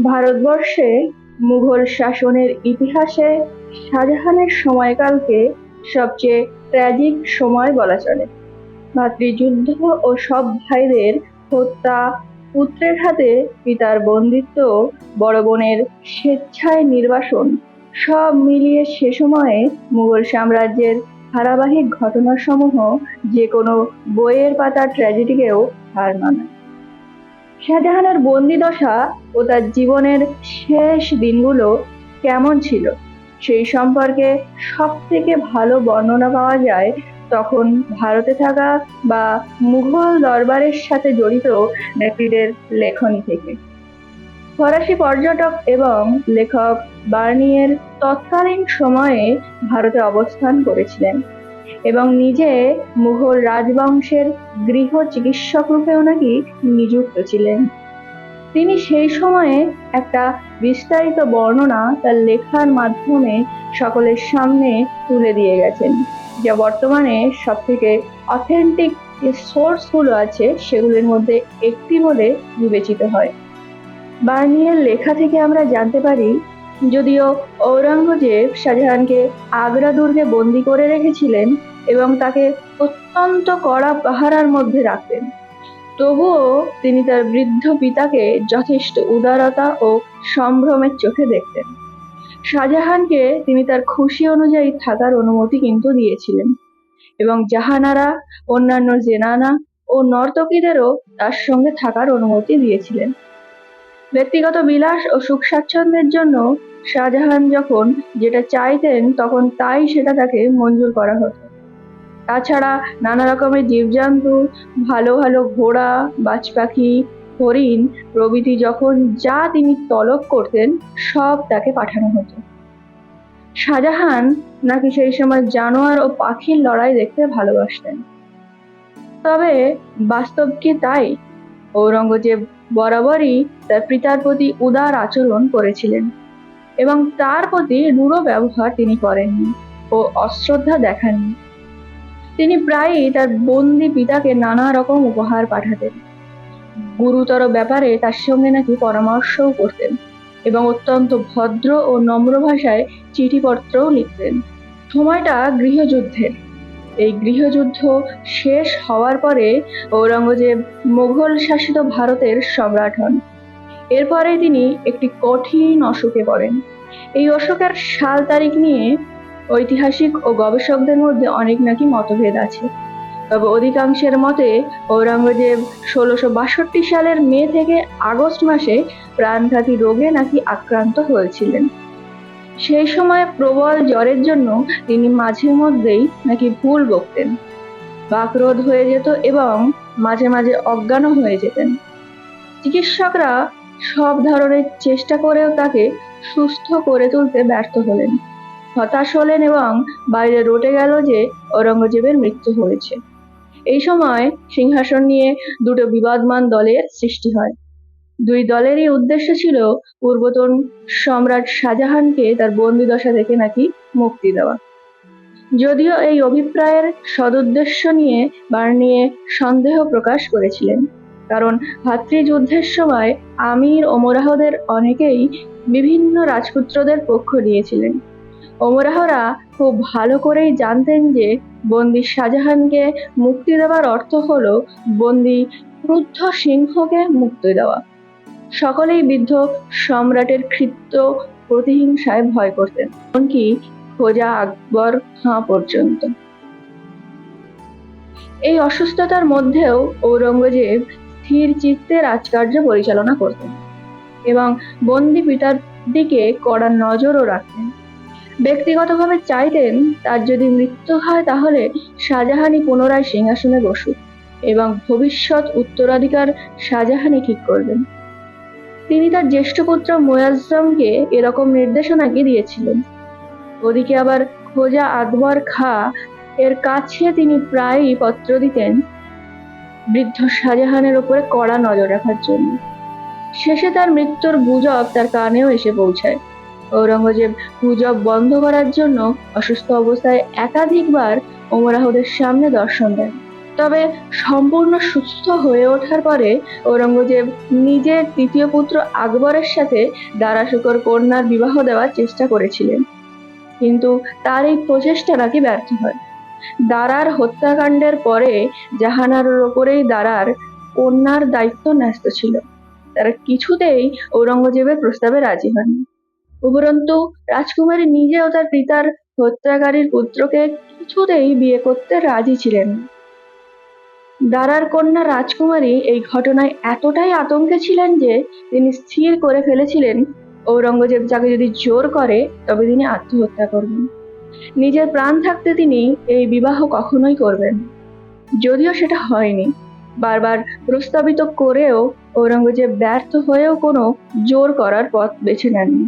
ভারতবর্ষে মুঘল শাসনের ইতিহাসে শাহজাহানের সময়কালকে সবচেয়ে ট্র্যাজিক সময় বলা চলে। ভ্রাতৃযুদ্ধ ও সব ভাইদের হত্যা, পুত্রের হাতে পিতার বন্দিত্ব, বড় বোনের স্বেচ্ছায় নির্বাসন, সব মিলিয়ে সে সময়ে মুঘল সাম্রাজ্যের ধারাবাহিক ঘটনাসমূহ যে কোনো বইয়ের পাতার ট্র্যাজেডিকেও হার মানায়। শাহজাহানের বন্দিদশা ও তার জীবনের শেষ দিনগুলো কেমন ছিল সেই সম্পর্কে সব থেকে ভালো বর্ণনা পাওয়া যায় তখন ভারতে থাকা বা মুঘল দরবারের সাথে জড়িত ব্যক্তিদের লেখনী থেকে। ফরাসি পর্যটক এবং লেখক বার্নিয়ের তৎকালীন সময়ে ভারতে অবস্থান করেছিলেন এবং নিজে মুঘল রাজবংশের গৃহ চিকিৎসক রূপেও নাকি নিযুক্ত ছিলেন। তিনি সেই সময়ে একটা বিস্তারিত বর্ণনা তার লেখার মাধ্যমে সকলের সামনে তুলে দিয়ে গেছেন, যা বর্তমানে সব থেকে অথেন্টিক যে সোর্সগুলো আছে সেগুলোর মধ্যে একটি বলে বিবেচিত হয়। বার্নিয়ের লেখা থেকে আমরা জানতে পারি, যদিও ঔরঙ্গজেব শাহজাহানকে আগ্রা দুর্গে বন্দী করে রেখেছিলেন এবং তাকে অত্যন্ত কড়া পাহারার মধ্যে রাখতেন, তবুও তিনি তার বৃদ্ধ পিতাকে যথেষ্ট উদারতা ও সম্ভ্রমের চোখে দেখতেন। শাহজাহানকে তিনি তার খুশি অনুযায়ী থাকার অনুমতি কিন্তু দিয়েছিলেন এবং জাহানারা, অন্যান্য জেনানা ও নর্তকীদেরও তার সঙ্গে থাকার অনুমতি দিয়েছিলেন। ব্যক্তিগত বিলাস ও সুখ স্বাচ্ছন্দ্যের জন্য শাহজাহান যখন যেটা চাইতেন তখন তাই সেটা তাকে মঞ্জুর করা হতো। তাছাড়া নানা রকমের জীবজন্তু, ভালো ভালো ঘোড়া, বাজ পাখি, হরিণ প্রভৃতি যখন যা তিনি তলব করতেন সব তাকে পাঠানো হতো। শাহজাহান নাকি সেই সময় জানোয়ার ও পাখির লড়াই দেখতে ভালোবাসতেন। তবে বাস্তব কি তাই? ঔরঙ্গজেব বরাবরই তার পিতার প্রতি উদার আচরণ করেছিলেন এবং তার প্রতি রূঢ় ব্যবহার তিনি করেননি ও অশ্রদ্ধা দেখাননি। তিনি প্রায়ই তার বন্দি পিতাকে নানা রকম উপহার পাঠাতেন, গুরুতর ব্যাপারে তার সঙ্গে নাকি পরামর্শও করতেন এবং অত্যন্ত ভদ্র ও নম্র ভাষায় চিঠিপত্রও লিখতেন। সময়টা গৃহযুদ্ধের। এই গৃহযুদ্ধ শেষ হওয়ার পরে ঔরঙ্গজেব মুঘল শাসিত ভারতের সম্রাট হন। এরপরে তিনি একটি কঠিন অসুখে পড়েন। এই অসুখের সাল তারিখ নিয়ে ঐতিহাসিক ও গবেষকদের মধ্যে অনেক নাকি মতভেদ আছে, তবে অধিকাংশের মতে ঔরঙ্গজেব 1662 সালের মে থেকে আগস্ট মাসে প্রাণঘাতী রোগে নাকি আক্রান্ত হয়েছিলেন। সেই সময় প্রবল জ্বরের জন্য তিনি মাঝে মধ্যেই নাকি ভুল বকতেন, বাকরোধ হয়ে যেত এবং মাঝে মাঝে অজ্ঞানও হয়ে যেতেন। চিকিৎসকরা সব ধরনের চেষ্টা করেও তাকে সুস্থ করে তুলতে ব্যর্থ হলেন, হতাশ হলেন এবং বাইরে রটে গেল যে ঔরঙ্গজেবের মৃত্যু হয়েছে। এই সময় সিংহাসন নিয়ে দুটো বিবাদমান দলের সৃষ্টি হয়। দুই দলেরই উদ্দেশ্য ছিল পূর্বতন সম্রাট শাহজাহানকে তার বন্দিদশা থেকে নাকি মুক্তি দেওয়া। যদিও এই অভিপ্রায়ের সদুদ্দেশ্য নিয়ে বার্নিয়ে সন্দেহ প্রকাশ করেছিলেন, কারণ ভাতৃযুদ্ধের সময় আমির ওমরাহদের অনেকেই বিভিন্ন রাজপুত্রদের পক্ষ নিয়েছিলেন। ওমরাহরা খুব ভালো করেই জানতেন যে বন্দী শাহজাহানকে মুক্তি দেওয়ার অর্থ হলো বন্দী ক্রুদ্ধ সিংহকে মুক্তি দেওয়া। সকলেই বৃদ্ধ সম্রাটের কৃত্য প্রতিহিংসায় ভয় করতেন, এমনকি খোজা আকবর খাঁ পর্যন্ত। এই অসুস্থতার মধ্যেও ঔরঙ্গজেব স্থির চিত্তে রাজকার্য পরিচালনা করতেন এবং বন্দি পিতার দিকে কড়া নজরও রাখতেন। ব্যক্তিগতভাবে চাইতেন তার যদি মৃত্যু হয় তাহলে শাহজাহানই পুনরায় সিংহাসনে বসুক এবং ভবিষ্যৎ উত্তরাধিকার শাহজাহানই ঠিক করবেন। তিনি তার জ্যেষ্ঠ পুত্র মুয়াজ্জমকে এরকম নির্দেশনা দিয়েছিলেন। ওদিকে আবার খোজা আকবর খাঁ এর কাছে তিনি প্রায়ই পত্র দিতেন বৃদ্ধ শাহজাহানের উপরে কড়া নজর রাখার জন্য। শেষে তার মৃত্যুর গুজব তার কানেও এসে পৌঁছায়। ঔরঙ্গজেব গুজব বন্ধ করার জন্য অসুস্থ অবস্থায় একাধিকবার ওমরাহদের সামনে দর্শন দেন তবে সম্পূর্ণ সুস্থ হয়ে ওঠার পরে ঔরঙ্গজেব নিজের তৃতীয় পুত্র আকবরের সাথে দারা শুকর কন্যার বিবাহ দেওয়ার চেষ্টা করেছিলেন, কিন্তু তার এই প্রচেষ্টা নাকি ব্যর্থ হয়। দারার হত্যাকাণ্ডের পরে জাহানারার ওপরেই দারার কন্যার দায়িত্ব ন্যস্ত ছিল। তারা কিছুতেই ঔরঙ্গজেবের প্রস্তাবে রাজি হননি। উপরন্তু রাজকুমারী নিজেও তার পিতার হত্যাকারীর পুত্রকে কিছুতেই বিয়ে করতে রাজি ছিলেন না। দারার কন্যা রাজকুমারী এই ঘটনায় এতটাই আতঙ্কে ছিলেন যে তিনি স্থির করে ফেলেছিলেন ঔরঙ্গজেব যাকে যদি জোর করে তবে তিনি আত্মহত্যা করবেন। নিজের প্রাণ থাকতে তিনি এই বিবাহ কখনোই করবেন। যদিও সেটা হয়নি, বারবার প্রস্তাবিত করেও ঔরঙ্গজেব ব্যর্থ হয়েও কোনো জোর করার পথ বেছে নেননি,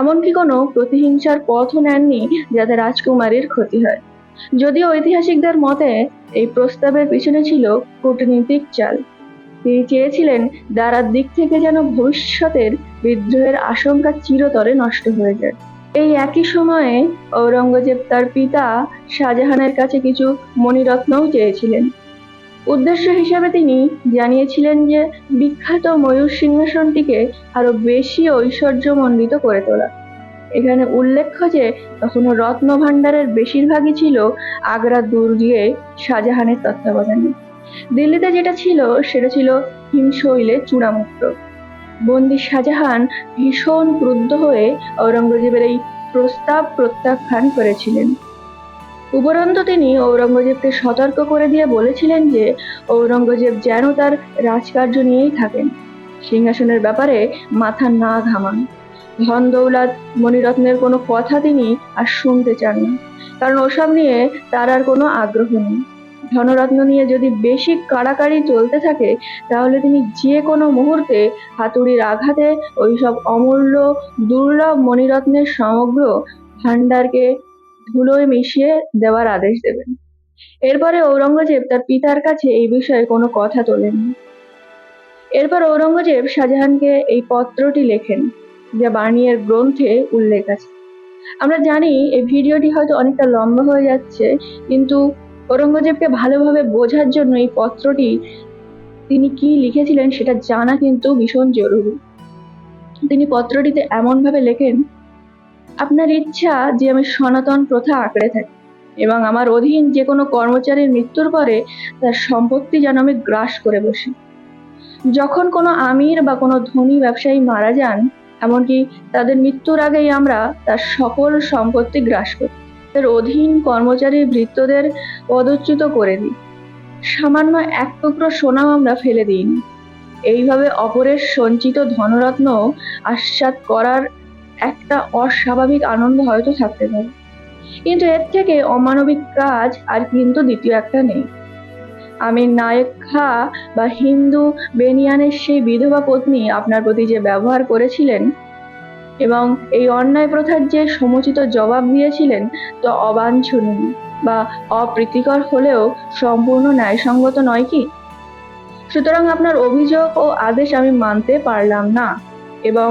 এমনকি কোনো প্রতিহিংসার পথও নেননি যাতে রাজকুমারীর ক্ষতি হয়। যদিও ঐতিহাসিকদের মতে এই প্রস্তাবের পিছনে ছিল কূটনীতিক চাল। তিনি চেয়েছিলেন দারার দিক থেকে যেন ভবিষ্যতের বিদ্রোহের আশঙ্কা চিরতরে নষ্ট হয়ে যায়। এই একই সময়ে ঔরঙ্গজেব তার পিতা শাহজাহানের কাছে কিছু মণিরত্নও চেয়েছিলেন। উদ্দেশ্য হিসেবে তিনি জানিয়েছিলেন যে বিখ্যাত ময়ূর সিংহাসনটিকে আরো বেশি ঐশ্বর্যমণ্ডিত করে তোলা। এখানে উল্লেখ্য যে তখনও রত্ন ভাণ্ডারের বেশিরভাগই ছিল আগ্রা দুর্গে শাহজাহানের তত্ত্বাবধানে। দিল্লিতে যেটা ছিল সেটা ছিল হিমশৈলে চূড়ামুক্ত। বন্দী শাহজাহান ভীষণ ক্রুদ্ধ হয়ে ঔরঙ্গজেবের এই প্রস্তাব প্রত্যাখ্যান করেছিলেন। উপরন্তু তিনি ঔরঙ্গজেবকে সতর্ক করে দিয়ে বলেছিলেন যে ঔরঙ্গজেব যেন তার রাজকার্য নিয়েই থাকেন, সিংহাসনের ব্যাপারে মাথা না ঘামান। ধন দৌলত মণিরত্নের কোনো কথা তিনি আর শুনতে চান না, কারণ ওসব নিয়ে তার আর কোনো আগ্রহ নেই। ধনরত্ন নিয়ে যদি বেশি কাড়াকাড়ি চলতে থাকে তাহলে তিনি যে কোনো মুহূর্তে হাতুড়ির আঘাতে ওইসব অমূল্য দুর্লভ মণিরত্নের সমগ্র ভাণ্ডারকে ধুলোয় মিশিয়ে দেওয়ার আদেশ দেবেন। এরপরে ঔরঙ্গজেব তার পিতার কাছে এই বিষয়ে কোনো কথা তোলেননি। এরপর ঔরঙ্গজেব শাহজাহানকে এই পত্রটি লেখেন, যা বার্নিয়ের গ্রন্থে উল্লেখ আছে। আমরা জানি এই ভিডিওটি হয়তো অনেকটা লম্বা হয়ে যাচ্ছে, কিন্তু ঔরঙ্গজেবকে ভালোভাবে বোঝার জন্য এই পত্রটি তিনি কি লিখেছিলেন সেটা জানা কিন্তু ভীষণ জরুরি। তিনি পত্রটিতে এমনভাবে লেখেন, আপনার ইচ্ছা যে আমি সনাতন প্রথা আঁকড়ে থাকি এবং আমার অধীন যে কোনো কর্মচারীর মৃত্যুর পরে তার সম্পত্তি যেন আমি গ্রাস করে বসি। যখন কোনো আমির বা কোনো ধনী ব্যবসায়ী মারা যান, এমনকি তাদের মৃত্যুর আগেই আমরা তার সকল সম্পত্তি গ্রাস করি, তার অধীন কর্মচারীর ভৃত্যদের পদচ্যুত করে দিই। সামান্য এক টুকরো সোনাও আমরা ফেলে দিইনি। এইভাবে অপরের সঞ্চিত ধনরত্ন আস্বাদ করার একটা অস্বাভাবিক আনন্দ হয়তো থাকতে পারে, কিন্তু এর থেকে অমানবিক কাজ আর কিন্তু দ্বিতীয় একটা নেই। আমি নায়ক খা বা হিন্দু বেনিয়ানের সেই বিধবা পত্নী আপনার প্রতি যে ব্যবহার করেছিলেন এবং এই অন্যায় প্রথার যে সমুচিত জবাব দিয়েছিলেন তা অবাঞ্ছনীয় বা অপ্রীতিকর হলেও সম্পূর্ণ ন্যায়সঙ্গত নয় কি? সুতরাং আপনার অভিযোগ ও আদেশ আমি মানতে পারলাম না, এবং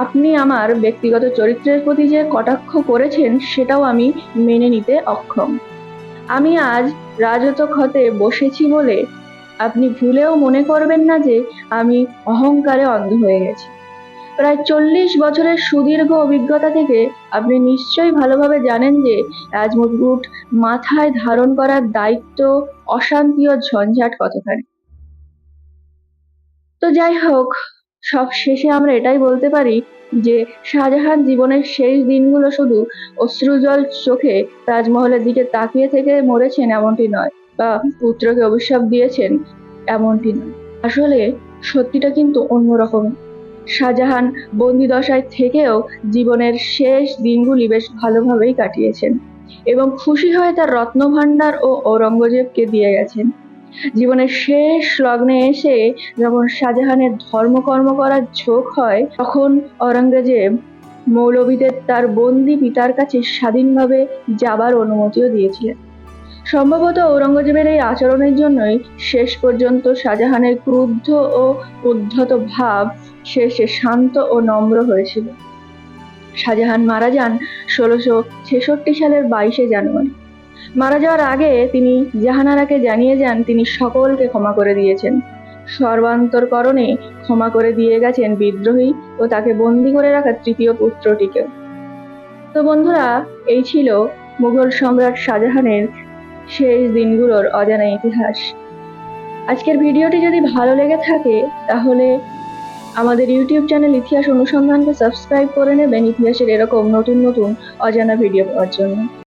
আপনি আমার ব্যক্তিগত চরিত্রের প্রতি যে কটাক্ষ করেছেন সেটাও আমি মেনে নিতে অক্ষম। আমি আজ রাজতক হতে বসেছি বলে আপনি ভুলেও মনে করবেন না যে আমি অহংকারে অন্ধ হয়ে গেছি। প্রায় 40 বছরের সুদীর্ঘ অভিজ্ঞতা থেকে আপনি নিশ্চয়ই ভালোভাবে জানেন যে রাজমুকুট মাথায় ধারণ করার দায়িত্ব, অশান্তি ও ঝঞ্ঝাট কতখানি। তো যাই হোক, সব শেষে আমরা এটাই বলতে পারি যে শাহজাহান জীবনের শেষ দিনগুলো শুধু অশ্রুজল চোখে তাজমহলের দিকে তাকিয়ে থেকে মরেছেন এমনটি নয়, বা পুত্রকে অভিশাপ দিয়েছেন এমনটি নয়। আসলে সত্যিটা কিন্তু অন্যরকম। শাহজাহান বন্দি দশায় থেকেও জীবনের শেষ দিনগুলি বেশ ভালোভাবেই কাটিয়েছেন এবং খুশি হয়ে তার রত্নভাণ্ডার ও ঔরঙ্গজেবকে দিয়ে গেছেন। জীবনের শেষ লগ্নে এসে যখন শাহজাহানের ধর্মকর্ম করার ঝোঁক হয়, তখন ঔরঙ্গজেব মৌলভীদের তার বন্দি পিতার কাছে স্বাধীনভাবে যাবার অনুমতিও দিয়েছিলেন। সম্ভবত ঔরঙ্গজেবের এই আচরণের জন্যই শেষ পর্যন্ত শাহজাহানের ক্রুদ্ধ ও উদ্ধত ভাব শেষে শান্ত ও নম্র হয়েছিল। শাহজাহান মারা যান 1666 সালের 22শে জানুয়ারি। মারা যাওয়ার আগে তিনি জাহানারাকে জানিয়ে যান তিনি সকলকে ক্ষমা করে দিয়েছেন, সর্বান্তরকরণে ক্ষমা করে দিয়ে গেছেন বিদ্রোহী ও তাকে বন্দী করে রাখা তৃতীয় পুত্রটিকে। তো বন্ধুরা, এই ছিল মুঘল সম্রাট শাহজাহানের শেষ দিনগুলোর অজানা ইতিহাস। আজকের ভিডিওটি যদি ভালো লেগে থাকে তাহলে আমাদের ইউটিউব চ্যানেল ইতিহাস অনুসন্ধানকে সাবস্ক্রাইব করে নেবেন ইতিহাসের এরকম নতুন নতুন অজানা ভিডিও পাওয়ার জন্য।